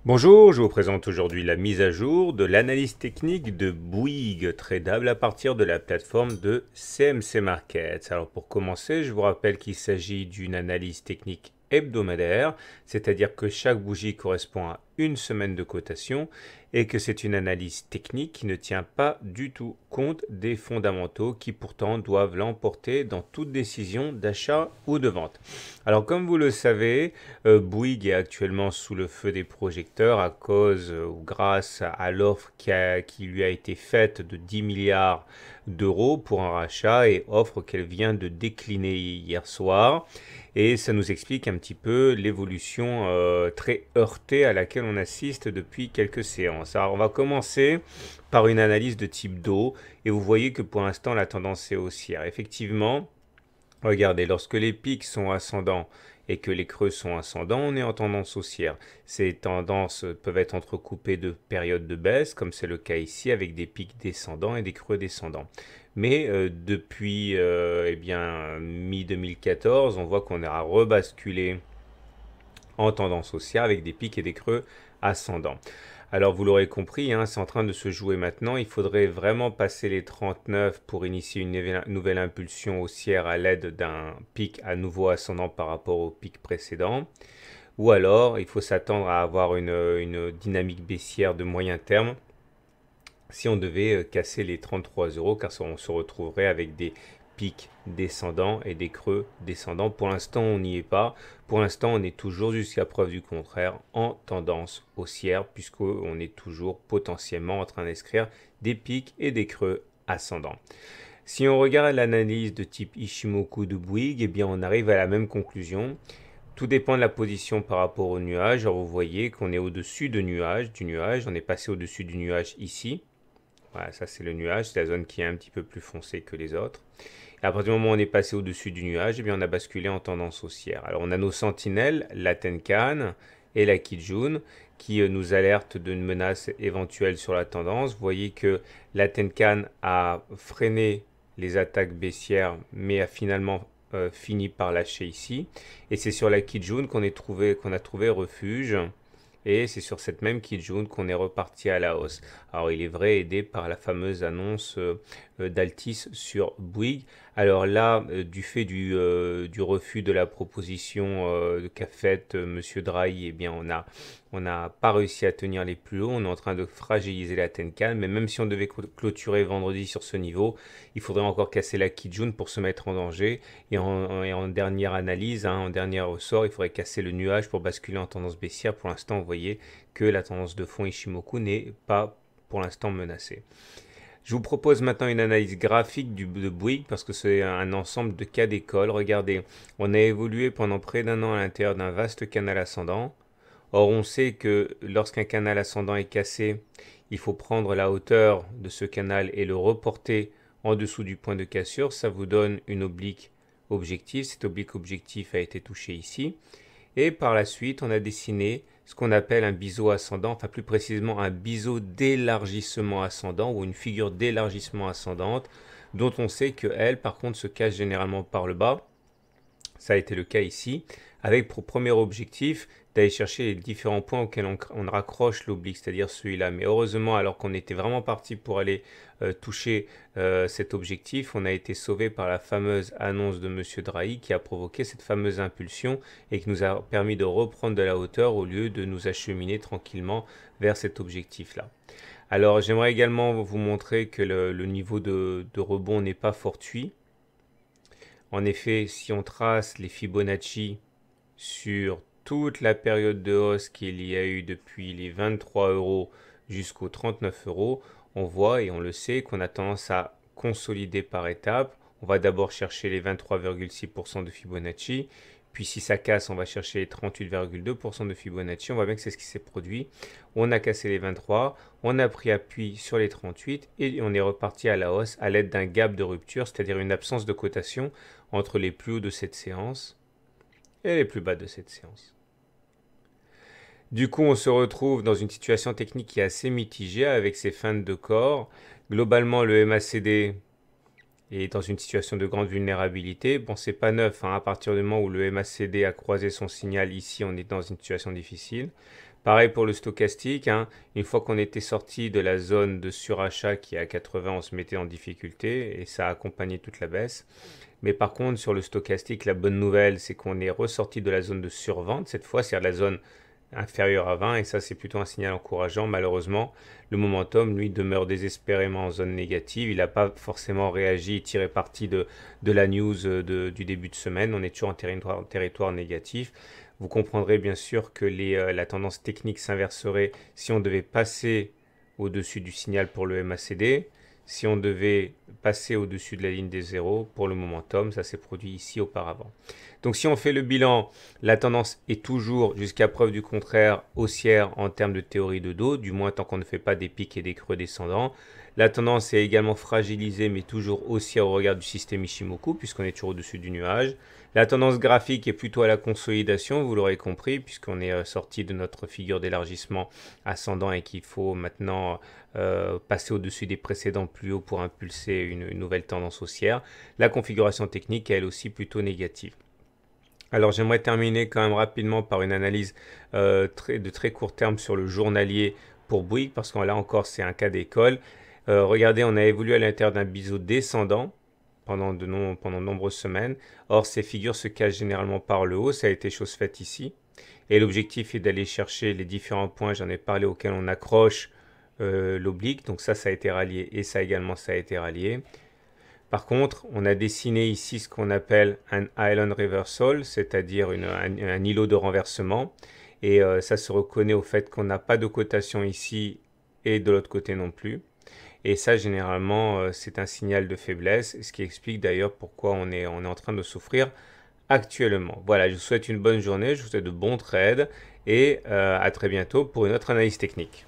Bonjour, je vous présente aujourd'hui la mise à jour de l'analyse technique de Bouygues, tradable à partir de la plateforme de CMC Markets. Alors pour commencer, je vous rappelle qu'il s'agit d'une analyse technique hebdomadaire, c'est-à-dire que chaque bougie correspond à une semaine de cotation et que c'est une analyse technique qui ne tient pas du tout compte des fondamentaux qui pourtant doivent l'emporter dans toute décision d'achat ou de vente. Alors comme vous le savez, Bouygues est actuellement sous le feu des projecteurs à cause ou grâce à l'offre qui lui a été faite de 10 milliards d'euros pour un rachat et offre qu'elle vient de décliner hier soir. Et ça nous explique un petit peu l'évolution très heurtée à laquelle on assiste depuis quelques séances. Alors on va commencer par une analyse de type dos et vous voyez que pour l'instant la tendance est haussière. Effectivement, regardez, lorsque les pics sont ascendants et que les creux sont ascendants, on est en tendance haussière. Ces tendances peuvent être entrecoupées de périodes de baisse, comme c'est le cas ici, avec des pics descendants et des creux descendants. Mais depuis mi-2014, on voit qu'on a rebasculé en tendance haussière avec des pics et des creux ascendants. Alors vous l'aurez compris, hein, c'est en train de se jouer maintenant. Il faudrait vraiment passer les 39 pour initier une nouvelle impulsion haussière à l'aide d'un pic à nouveau ascendant par rapport au pic précédent. Ou alors il faut s'attendre à avoir une dynamique baissière de moyen terme si on devait casser les 33 euros, car on se retrouverait avec des pics descendants et des creux descendants. Pour l'instant, on n'y est pas. Pour l'instant, on est toujours jusqu'à preuve du contraire en tendance haussière, puisqu'on est toujours potentiellement en train d'inscrire des pics et des creux ascendants. Si on regarde l'analyse de type Ishimoku de Bouygues, eh bien on arrive à la même conclusion. Tout dépend de la position par rapport au nuage. Alors vous voyez qu'on est au-dessus du nuage. On est passé au-dessus du nuage ici. Voilà, ça c'est le nuage, c'est la zone qui est un petit peu plus foncée que les autres. Et à partir du moment où on est passé au-dessus du nuage, eh bien on a basculé en tendance haussière. Alors on a nos sentinelles, la Tenkan et la Kijun, qui nous alertent d'une menace éventuelle sur la tendance. Vous voyez que la Tenkan a freiné les attaques baissières, mais a finalement fini par lâcher ici. Et c'est sur la Kijun qu'on a trouvé refuge. Et c'est sur cette même Kijun qu'on est reparti à la hausse. Alors il est vrai aidé par la fameuse annonce d'Altis sur Bouygues. Alors là, du fait du refus de la proposition qu'a faite Monsieur Drahi, eh bien on n'a pas réussi à tenir les plus hauts. On est en train de fragiliser la Tenkan. Mais même si on devait clôturer vendredi sur ce niveau, il faudrait encore casser la Kijun pour se mettre en danger. Et en dernière analyse, hein, en dernier ressort, il faudrait casser le nuage pour basculer en tendance baissière. Pour l'instant, vous voyez que la tendance de fond Ishimoku n'est pas pour l'instant menacée. Je vous propose maintenant une analyse graphique de Bouygues parce que c'est un ensemble de cas d'école. Regardez, on a évolué pendant près d'un an à l'intérieur d'un vaste canal ascendant. Or, on sait que lorsqu'un canal ascendant est cassé, il faut prendre la hauteur de ce canal et le reporter en dessous du point de cassure. Ça vous donne une oblique objective. Cette oblique objectif a été touchée ici. Et par la suite, on a dessiné ce qu'on appelle un biseau ascendant, enfin plus précisément un biseau d'élargissement ascendant ou une figure d'élargissement ascendante dont on sait qu'elle, par contre, se cache généralement par le bas. Ça a été le cas ici, avec pour premier objectif d'aller chercher les différents points auxquels on raccroche l'oblique, c'est-à-dire celui-là. Mais heureusement, alors qu'on était vraiment parti pour aller toucher cet objectif, on a été sauvé par la fameuse annonce de Monsieur Drahi qui a provoqué cette fameuse impulsion et qui nous a permis de reprendre de la hauteur au lieu de nous acheminer tranquillement vers cet objectif-là. Alors j'aimerais également vous montrer que le niveau de rebond n'est pas fortuit. En effet, si on trace les Fibonacci sur toute la période de hausse qu'il y a eu depuis les 23 euros jusqu'aux 39 euros, on voit et on le sait qu'on a tendance à consolider par étapes. On va d'abord chercher les 23,6% de Fibonacci, puis si ça casse, on va chercher les 38,2% de Fibonacci. On voit bien que c'est ce qui s'est produit. On a cassé les 23, on a pris appui sur les 38 et on est reparti à la hausse à l'aide d'un gap de rupture, c'est-à-dire une absence de cotation entre les plus hauts de cette séance et les plus bas de cette séance. Du coup, on se retrouve dans une situation technique qui est assez mitigée avec ces feintes de corps. Globalement, le MACD est dans une situation de grande vulnérabilité. Bon, c'est pas neuf, hein, à partir du moment où le MACD a croisé son signal ici, on est dans une situation difficile. Pareil pour le stochastique, hein. Une fois qu'on était sorti de la zone de surachat qui est à 80, on se mettait en difficulté et ça a accompagné toute la baisse. Mais par contre, sur le stochastique, la bonne nouvelle, c'est qu'on est ressorti de la zone de survente cette fois, c'est-à-dire la zone inférieure à 20, et ça c'est plutôt un signal encourageant. Malheureusement, le momentum, lui, demeure désespérément en zone négative. Il n'a pas forcément réagi, tiré parti de la news du début de semaine. On est toujours en territoire négatif. Vous comprendrez bien sûr que la tendance technique s'inverserait si on devait passer au-dessus du signal pour le MACD, si on devait passer au-dessus de la ligne des zéros pour le momentum. Ça s'est produit ici auparavant. Donc si on fait le bilan, la tendance est toujours, jusqu'à preuve du contraire, haussière en termes de théorie de dos, du moins tant qu'on ne fait pas des pics et des creux descendants. La tendance est également fragilisée, mais toujours haussière au regard du système Ichimoku, puisqu'on est toujours au-dessus du nuage. La tendance graphique est plutôt à la consolidation, vous l'aurez compris, puisqu'on est sorti de notre figure d'élargissement ascendant et qu'il faut maintenant passer au-dessus des précédents plus hauts pour impulser une nouvelle tendance haussière. La configuration technique est elle aussi plutôt négative. Alors j'aimerais terminer quand même rapidement par une analyse de très court terme sur le journalier pour Bouygues, parce que là encore c'est un cas d'école. Regardez, on a évolué à l'intérieur d'un biseau descendant pendant de nombreuses semaines. Or, ces figures se cachent généralement par le haut. Ça a été chose faite ici. Et l'objectif est d'aller chercher les différents points, j'en ai parlé, auxquels on accroche l'oblique. Donc ça a été rallié et ça également, ça a été rallié. Par contre, on a dessiné ici ce qu'on appelle un island reversal, c'est-à-dire un îlot de renversement. Et ça se reconnaît au fait qu'on n'a pas de cotation ici et de l'autre côté non plus. Et ça, généralement, c'est un signal de faiblesse, ce qui explique d'ailleurs pourquoi on est en train de souffrir actuellement. Voilà, je vous souhaite une bonne journée, je vous souhaite de bons trades et à très bientôt pour une autre analyse technique.